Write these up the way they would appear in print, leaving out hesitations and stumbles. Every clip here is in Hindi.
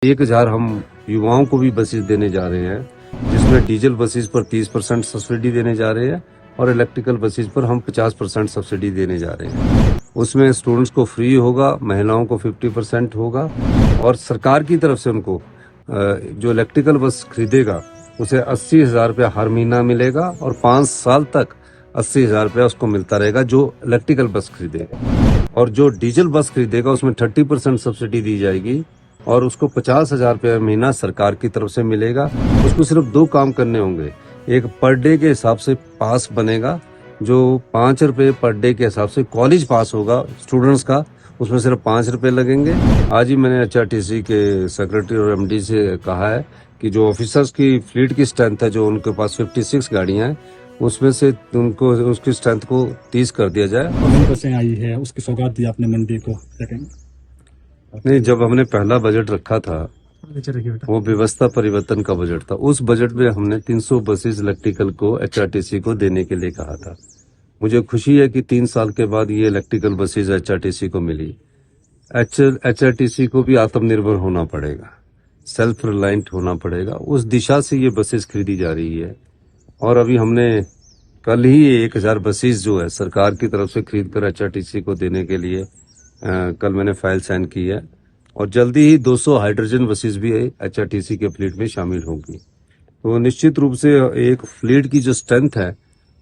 1000 हम युवाओं को भी बसेस देने जा रहे हैं, जिसमें डीजल बसेस पर 30% सब्सिडी देने जा रहे हैं और इलेक्ट्रिकल बसेस पर हम 50% सब्सिडी देने जा रहे हैं। उसमें स्टूडेंट्स को फ्री होगा, महिलाओं को 50% होगा और सरकार की तरफ से उनको जो इलेक्ट्रिकल बस खरीदेगा उसे 80,000 रुपया हर महीना मिलेगा और 5 साल तक 80,000 रुपया उसको मिलता रहेगा जो इलेक्ट्रिकल बस खरीदेगा। और जो डीजल बस खरीदेगा उसमें 30% सब्सिडी दी जाएगी और उसको 50,000 रुपया महीना सरकार की तरफ से मिलेगा। उसको सिर्फ 2 काम करने होंगे। एक पर डे के हिसाब से पास बनेगा, जो 5 रुपये पर डे के हिसाब से कॉलेज पास होगा स्टूडेंट्स का, उसमें सिर्फ 5 रुपये लगेंगे। आज ही मैंने HRTC के सेक्रेटरी और MD से कहा है कि जो ऑफिसर्स की फ्लीट की स्ट्रेंथ है, जो उनके पास 56 गाड़ियां हैं, उसमें से उनको उसकी स्ट्रेंथ को 30 कर दिया जाए। बसें आई है, उसकी सौगात दी आपने मंडी को, नहीं, जब हमने पहला बजट रखा था वो व्यवस्था परिवर्तन का बजट था। उस बजट में हमने 300 बसेस इलेक्ट्रिकल को HRTC को देने के लिए कहा था। मुझे खुशी है कि 3 साल के बाद ये इलेक्ट्रिकल बसेस HRTC को मिली। HRTC को भी आत्मनिर्भर होना पड़ेगा, सेल्फ रिलायंट होना पड़ेगा। उस दिशा से ये बसेस खरीदी जा रही है और अभी हमने कल ही 1000 बसेस जो है सरकार की तरफ से खरीद कर HRTC को देने के लिए कल मैंने फाइल साइन की है और जल्दी ही 200 हाइड्रोजन बसेस भी HRTC के फ्लीट में शामिल होंगी। तो निश्चित रूप से एक फ्लीट की जो स्ट्रेंथ है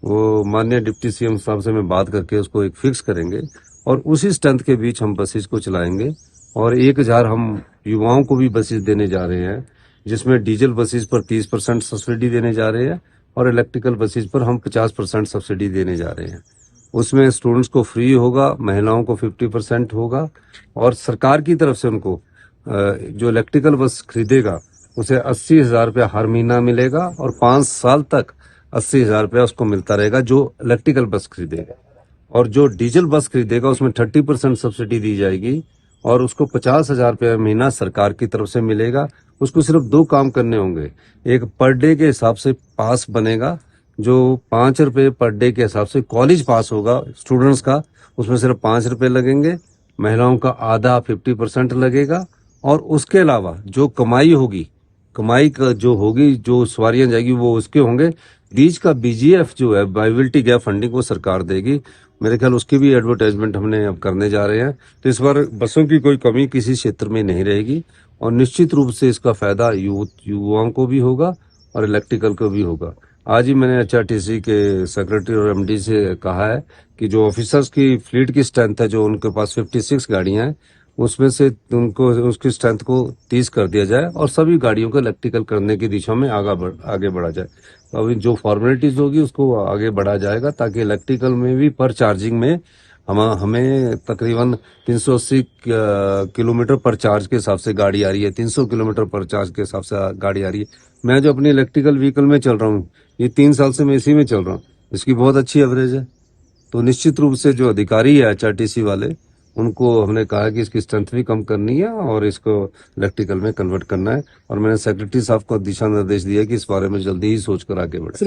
वो माननीय डिप्टी CM साहब से मैं बात करके उसको एक फिक्स करेंगे और उसी स्ट्रेंथ के बीच हम बसेस को चलाएंगे। और 1000 हम युवाओं को भी बसेस देने जा रहे हैं, जिसमें डीजल बसेस पर 30% सब्सिडी देने जा रहे हैं और इलेक्ट्रिकल बसेस पर हम 50% सब्सिडी देने जा रहे हैं। उसमें स्टूडेंट्स को फ्री होगा, महिलाओं को 50% होगा और सरकार की तरफ से उनको जो इलेक्ट्रिकल बस खरीदेगा उसे 80,000 रुपया हर महीना मिलेगा और 5 साल तक 80,000 रुपया उसको मिलता रहेगा जो इलेक्ट्रिकल बस खरीदेगा। और जो डीजल बस खरीदेगा उसमें 30% सब्सिडी दी जाएगी और उसको 50,000 रुपया महीना सरकार की तरफ से मिलेगा। उसको सिर्फ 2 काम करने होंगे। एक पर डे के हिसाब से पास बनेगा, जो 5 रुपये पर डे के हिसाब से कॉलेज पास होगा स्टूडेंट्स का, उसमें सिर्फ 5 रुपये लगेंगे। महिलाओं का आधा 50% लगेगा और उसके अलावा जो कमाई होगी, कमाई का जो होगी, जो सवारियां जाएगी वो उसके होंगे। बीच का BGF जो है, वायबिलिटी गैप फंडिंग, वो सरकार देगी। मेरे ख्याल उसकी भी एडवर्टाइजमेंट हमने अब करने जा रहे हैं। तो इस बार बसों की कोई कमी किसी क्षेत्र में नहीं रहेगी और निश्चित रूप से इसका फायदा युवाओं को भी होगा और इलेक्ट्रिकल को भी होगा। आज ही मैंने HRTC के सेक्रेटरी और MD से कहा है कि जो ऑफिसर्स की फ्लीट की स्ट्रेंथ है, जो उनके पास 56 गाड़ियां हैं, उसमें से उनको उसकी स्ट्रेंथ को 30 कर दिया जाए और सभी गाड़ियों को इलेक्ट्रिकल करने की दिशा में आगे बढ़ा जाए। तो अभी जो फॉर्मेलिटीज होगी उसको आगे बढ़ा जाएगा ताकि इलेक्ट्रिकल में भी पर चार्जिंग में हमें तकरीबन 380 किलोमीटर पर चार्ज के हिसाब से गाड़ी आ रही है, 300 किलोमीटर पर चार्ज के हिसाब से गाड़ी आ रही है। मैं जो अपनी इलेक्ट्रिकल व्हीकल में चल रहा हूँ, ये 3 साल से मैं इसी में चल रहा हूँ, इसकी बहुत अच्छी एवरेज है। तो निश्चित रूप से जो अधिकारी है HRTC वाले, उनको हमने कहा कि इसकी स्ट्रेंथ भी कम करनी है और इसको इलेक्ट्रिकल में कन्वर्ट करना है और मैंने सेक्रेटरी साहब को दिशा निर्देश दिया कि इस बारे में जल्दी ही सोचकर आगे बढ़े।